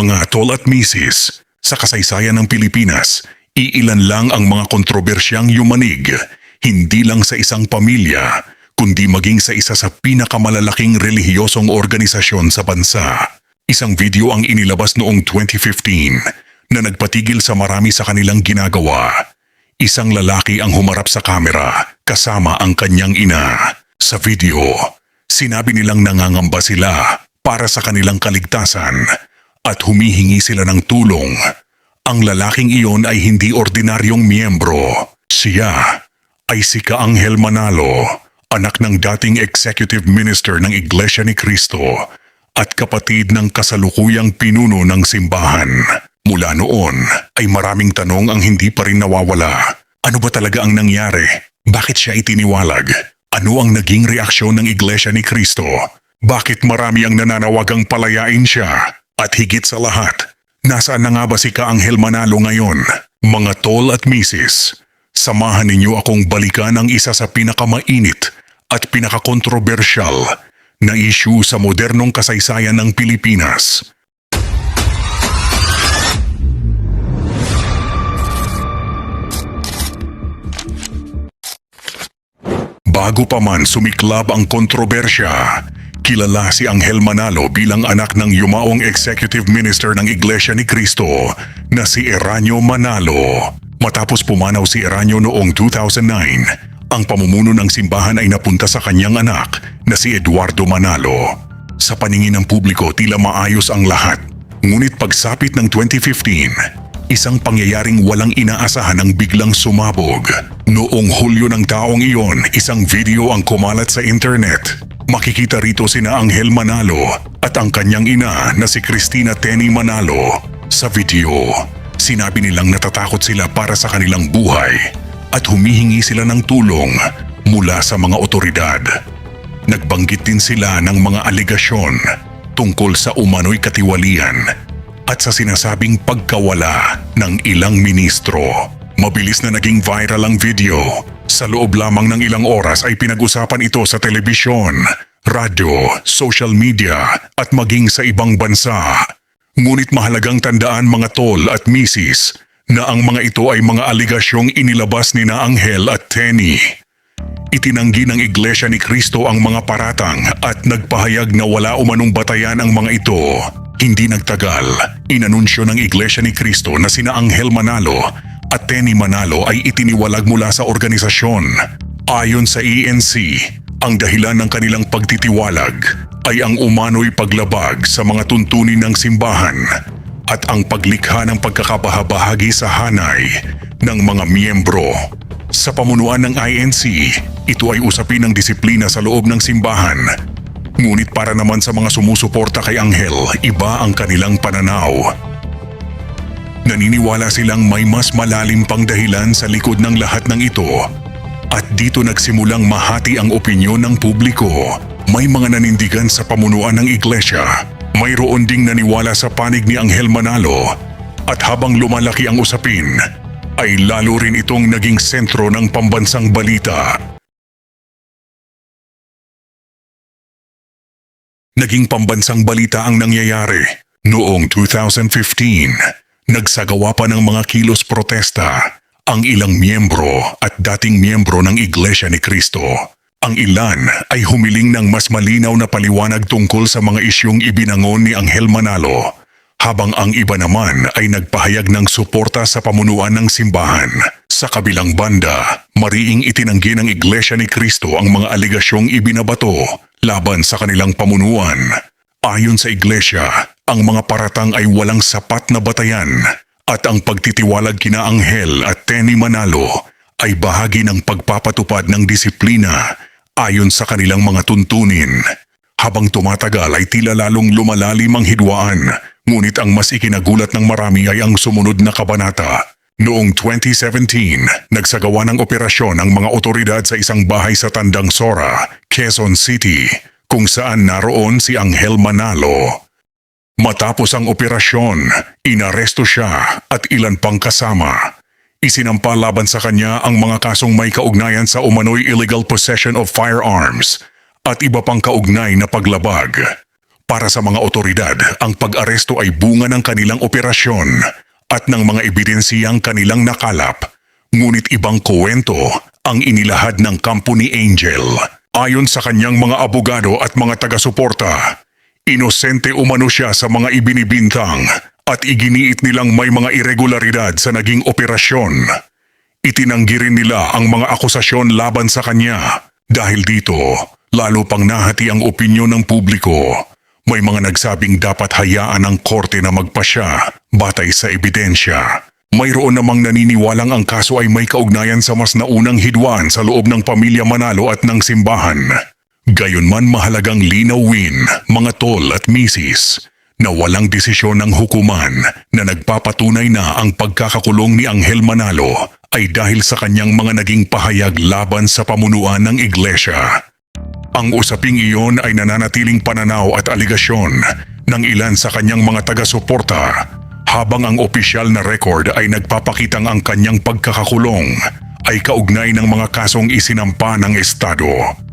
Mga tol at misis, sa kasaysayan ng Pilipinas, iilan lang ang mga kontrobersyang yumanig, hindi lang sa isang pamilya, kundi maging sa isa sa pinakamalalaking relihiyosong organisasyon sa bansa. Isang video ang inilabas noong 2015 na nagpatigil sa marami sa kanilang ginagawa. Isang lalaki ang humarap sa kamera kasama ang kanyang ina. Sa video, sinabi nilang nangangamba sila para sa kanilang kaligtasan at humihingi sila ng tulong. Ang lalaking iyon ay hindi ordinaryong miyembro. Siya ay si Kaanghel Manalo, anak ng dating Executive Minister ng Iglesia ni Cristo at kapatid ng kasalukuyang pinuno ng simbahan. Mula noon ay maraming tanong ang hindi pa rin nawawala. Ano ba talaga ang nangyari? Bakit siya itiniwalag? Ano ang naging reaksyon ng Iglesia ni Cristo? Bakit marami ang nananawagang palayain siya? At higit sa lahat, nasaan na nga ba si Kaanghel Manalo ngayon? Mga tol at misis, samahan ninyo akong balikan ang isa sa pinakamainit at pinakakontrobersyal na issue sa modernong kasaysayan ng Pilipinas. Bago pa man sumiklab ang kontrobersya, kilala si Anghel Manalo bilang anak ng yumaong Executive Minister ng Iglesia ni Cristo na si Eranio Manalo. Matapos pumanaw si Eranio noong 2009, ang pamumuno ng simbahan ay napunta sa kanyang anak na si Eduardo Manalo. Sa paningin ng publiko tila maayos ang lahat. Ngunit pagsapit ng 2015, isang pangyayaring walang inaasahan ang biglang sumabog. Noong Hulyo ng taong iyon, isang video ang kumalat sa internet. Makikita rito sina Anghel Manalo at ang kanyang ina na si Cristina Tenny Manalo. Sa video, sinabi nilang natatakot sila para sa kanilang buhay at humihingi sila ng tulong mula sa mga otoridad. Nagbanggit din sila ng mga alegasyon tungkol sa umano'y katiwalian at sa sinasabing pagkawala ng ilang ministro. Mabilis na naging viral ang video. Sa loob lamang ng ilang oras ay pinag-usapan ito sa telebisyon, radyo, social media at maging sa ibang bansa. Ngunit mahalagang tandaan mga tol at misis na ang mga ito ay mga aligasyong inilabas ni na Anghel at Tenny. Itinanggi ng Iglesia ni Cristo ang mga paratang at nagpahayag na wala umanong batayan ang mga ito. Hindi nagtagal, inanunsyo ng Iglesia ni Cristo na sina Anghel Manalo at Tenny Manalo ay itiniwalag mula sa organisasyon. Ayon sa ENC, ang dahilan ng kanilang pagtitiwalag ay ang umano'y paglabag sa mga tuntunin ng simbahan at ang paglikha ng pagkakabahabahagi sa hanay ng mga miyembro. Sa pamunuan ng INC, ito ay usapin ng disiplina sa loob ng simbahan. Ngunit para naman sa mga sumusuporta kay Anghel, iba ang kanilang pananaw. Naniniwala silang may mas malalim pang dahilan sa likod ng lahat ng ito. At dito nagsimulang mahati ang opinyon ng publiko. May mga nanindigan sa pamunuan ng iglesia. Mayroon ding naniwala sa panig ni Anghel Manalo. At habang lumalaki ang usapin, ay lalo rin itong naging sentro ng pambansang balita. Naging pambansang balita ang nangyayari. Noong 2015, nagsagawa pa ng mga kilos protesta ang ilang miyembro at dating miyembro ng Iglesia ni Cristo. Ang ilan ay humiling ng mas malinaw na paliwanag tungkol sa mga isyong ibinangon ni Anghel Manalo, habang ang iba naman ay nagpahayag ng suporta sa pamunuan ng simbahan. Sa kabilang banda, mariing itinanggi ng Iglesia ni Cristo ang mga aligasyong ibinabato laban sa kanilang pamunuan. Ayon sa Iglesia, ang mga paratang ay walang sapat na batayan at ang pagtitiwalag kina Anghel at Tenny Manalo ay bahagi ng pagpapatupad ng disiplina ayon sa kanilang mga tuntunin. Habang tumatagal ay tila lalong lumalalim ang hidwaan, ngunit ang mas ikinagulat ng marami ay ang sumunod na kabanata. Noong 2017, nagsagawa ng operasyon ang mga otoridad sa isang bahay sa Tandang Sora, Quezon City, kung saan naroon si Anghel Manalo. Matapos ang operasyon, inaresto siya at ilan pang kasama. Isinampa laban sa kanya ang mga kasong may kaugnayan sa umano'y illegal possession of firearms at iba pang kaugnay na paglabag. Para sa mga otoridad, ang pag-aresto ay bunga ng kanilang operasyon at ng mga ebidensiyang kanilang nakalap. Ngunit ibang kwento ang inilahad ng kampo ni Angel. Ayon sa kanyang mga abogado at mga taga-suporta, inosente umano siya sa mga ibinibintang at iginiit nilang may mga irregularidad sa naging operasyon. Itinanggi rin nila ang mga akusasyon laban sa kanya. Dahil dito, lalo pang nahati ang opinyon ng publiko. May mga nagsabing dapat hayaan ng korte na magpasya batay sa ebidensya. Mayroon namang naniniwalang ang kaso ay may kaugnayan sa mas naunang hidwaan sa loob ng pamilya Manalo at ng simbahan. Gayunman mahalagang linawin, mga tol at misis, na walang desisyon ng hukuman na nagpapatunay na ang pagkakakulong ni Angel Manalo ay dahil sa kanyang mga naging pahayag laban sa pamunuan ng iglesia. Ang usaping iyon ay nananatiling pananaw at aligasyon ng ilan sa kanyang mga taga-suporta, habang ang opisyal na record ay nagpapakitang ang kanyang pagkakakulong ay kaugnay ng mga kasong isinampa ng Estado.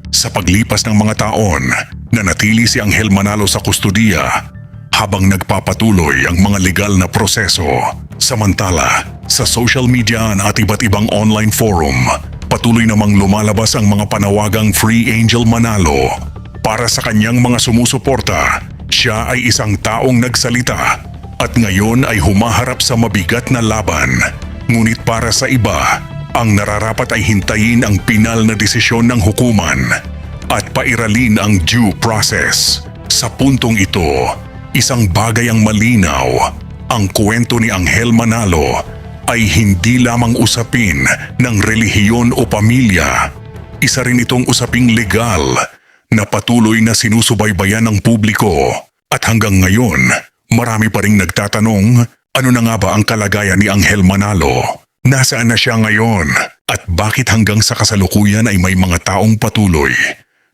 Sa paglipas ng mga taon, nanatili si Angel Manalo sa kustudiya habang nagpapatuloy ang mga legal na proseso. Samantala, sa social media at iba't ibang online forum, patuloy namang lumalabas ang mga panawagang Free Angel Manalo. Para sa kanyang mga sumusuporta, siya ay isang taong nagsalita at ngayon ay humaharap sa mabigat na laban. Ngunit para sa iba, ang nararapat ay hintayin ang pinal na desisyon ng hukuman at pairalin ang due process. Sa puntong ito, isang bagay ang malinaw. Ang kwento ni Angel Manalo ay hindi lamang usapin ng relihiyon o pamilya. Isa rin itong usaping legal na patuloy na sinusubaybayan ng publiko. At hanggang ngayon, marami pa ring nagtatanong, ano na nga ba ang kalagayan ni Angel Manalo? Nasaan na siya ngayon? At bakit hanggang sa kasalukuyan ay may mga taong patuloy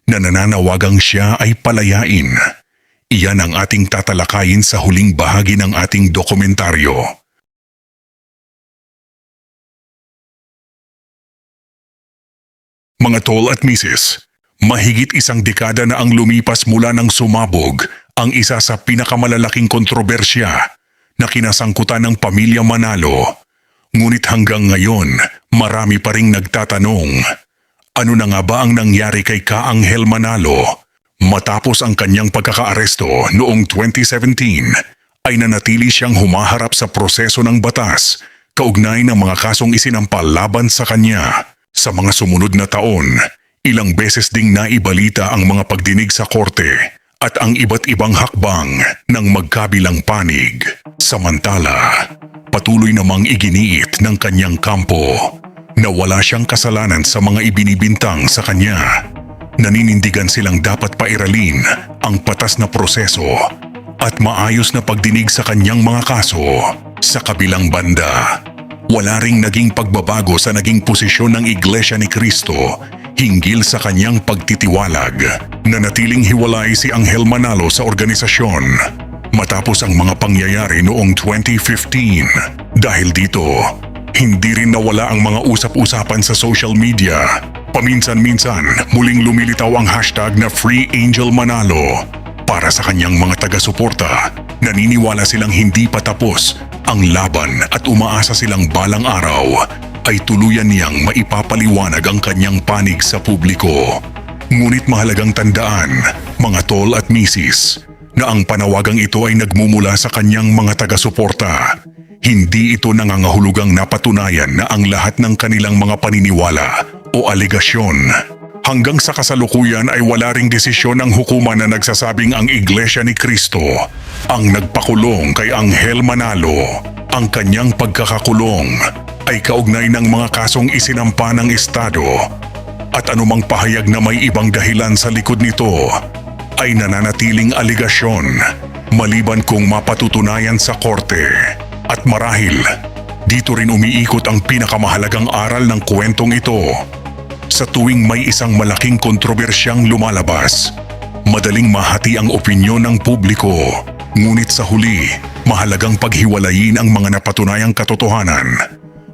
na nananawagang siya ay palayain? Iyan ang ating tatalakayin sa huling bahagi ng ating dokumentaryo. Mga tol at misis, mahigit isang dekada na ang lumipas mula nang sumabog ang isa sa pinakamalalaking kontrobersya na kinasangkutan ng pamilya Manalo. Ngunit hanggang ngayon, marami pa ring nagtatanong, ano na nga ba ang nangyari kay Angel Manalo? Matapos ang kanyang pagkakaaresto noong 2017, ay nanatili siyang humaharap sa proseso ng batas kaugnay ng mga kasong isinampal laban sa kanya. Sa mga sumunod na taon, ilang beses ding naibalita ang mga pagdinig sa korte at ang iba't ibang hakbang ng magkabilang panig. Samantala, patuloy namang iginiit ng kanyang kampo na wala siyang kasalanan sa mga ibinibintang sa kanya. Naninindigan silang dapat pairalin ang patas na proseso at maayos na pagdinig sa kanyang mga kaso. Sa kabilang banda, wala ring naging pagbabago sa naging posisyon ng Iglesia ni Cristo hinggil sa kanyang pagtitiwalag. Nanatiling hiwalay si Angel Manalo sa organisasyon matapos ang mga pangyayari noong 2015. Dahil dito, hindi rin nawala ang mga usap-usapan sa social media. Paminsan-minsan, muling lumilitaw ang hashtag na Free Angel Manalo. Para sa kanyang mga taga-suporta, naniniwala silang hindi pa tapos ang laban at umaasa silang balang araw ay tuluyan niyang maipapaliwanag ang kanyang panig sa publiko. Ngunit mahalagang tandaan, mga tol at misis, na ang panawagang ito ay nagmumula sa kanyang mga taga-suporta. Hindi ito nangangahulugang napatunayan na ang lahat ng kanilang mga paniniwala o alegasyon. Hanggang sa kasalukuyan ay wala ring desisyon ng hukuman na nagsasabing ang Iglesia ni Cristo ang nagpakulong kay Angel Manalo. Ang kanyang pagkakakulong ay kaugnay ng mga kasong isinampa ng Estado at anumang pahayag na may ibang dahilan sa likod nito ay nananatiling aligasyon maliban kung mapatutunayan sa korte. At marahil, dito rin umiikot ang pinakamahalagang aral ng kwentong ito. Sa tuwing may isang malaking kontrobersyang lumalabas, madaling mahati ang opinyon ng publiko. Ngunit sa huli, mahalagang paghiwalayin ang mga napatunayang katotohanan,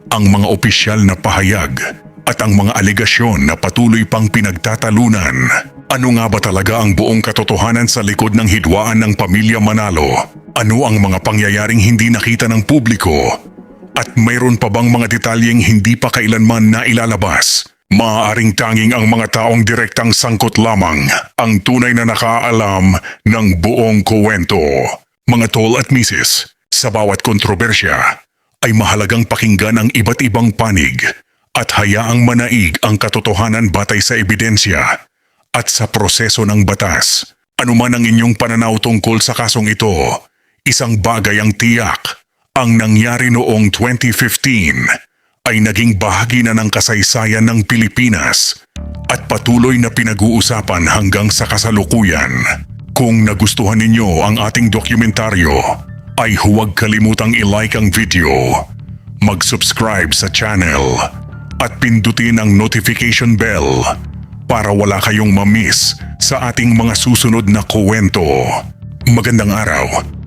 ang mga opisyal na pahayag at ang mga alegasyon na patuloy pang pinagtatalunan. Ano nga ba talaga ang buong katotohanan sa likod ng hidwaan ng pamilya Manalo? Ano ang mga pangyayaring hindi nakita ng publiko? At mayroon pa bang mga detalyeng hindi pa kailanman nailalabas? Maaaring tanging ang mga taong direktang sangkot lamang ang tunay na nakaalam ng buong kuwento. Mga tol at misis, sa bawat kontrobersya ay mahalagang pakinggan ang iba't ibang panig at hayaang manaig ang katotohanan batay sa ebidensya at sa proseso ng batas. Ano man ang inyong pananaw tungkol sa kasong ito, isang bagay ang tiyak. Ang nangyari noong 2015 ay naging bahagi na ng kasaysayan ng Pilipinas at patuloy na pinag-uusapan hanggang sa kasalukuyan. Kung nagustuhan ninyo ang ating dokumentaryo, ay huwag kalimutang i-like ang video, mag-subscribe sa channel, at pindutin ang notification bell para wala kayong ma-miss sa ating mga susunod na kuwento. Magandang araw.